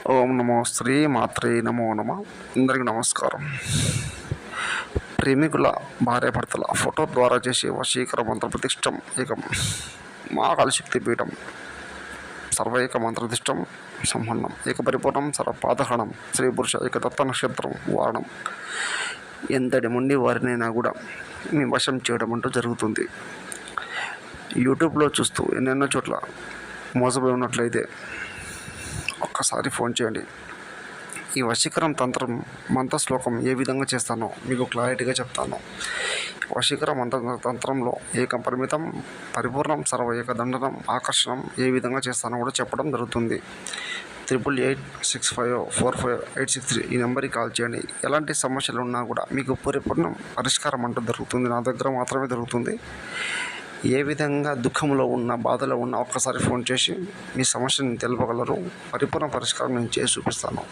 ఓం నమో శ్రీ మాత్రే నమో నమ. అందరికి నమస్కారం. ప్రేమికుల భార్యాభర్తల ఫోటో ద్వారా చేసే వశీకర మంత్రప్రతిష్టం ఏకం మహాకాళశక్తి పీఠం సర్వైక మంత్రదిష్టం సంహన్నం ఏక పరిపూర్ణం సర్వపాదహరణం శ్రీ పురుష ఏకదత్త నక్షత్రం వారణం. ఎంతటి ముండి వారినైనా కూడా మీ వశం చేయడం అంటూ జరుగుతుంది. యూట్యూబ్లో చూస్తూ ఎన్నెన్నో చోట్ల మోసపోయి ఉన్నట్లయితే ఒక్కసారి ఫోన్ చేయండి. ఈ వశీకరం తంత్రం మంత్రశ్లోకం ఏ విధంగా చేస్తానో మీకు క్లారిటీగా చెప్తాను. వశీకర తంత్రంలో ఏకం పరిమితం పరిపూర్ణం సర్వ ఏకదండనం ఆకర్షణం ఏ విధంగా చేస్తానో కూడా చెప్పడం జరుగుతుంది. 8886545863 ఈ నెంబర్కి కాల్ చేయండి. ఎలాంటి సమస్యలు ఉన్నా కూడా మీకు పరిపూర్ణం పరిష్కారం అంటూ జరుగుతుంది. నా దగ్గర మాత్రమే జరుగుతుంది. ఏ విధంగా దుఃఖంలో ఉన్న బాధలో ఉన్న ఒక్కసారి ఫోన్ చేసి మీ సమస్యను తెలుపగలరు. పరిపూర్ణ పరిష్కారం నేను చేసి చూపిస్తాను.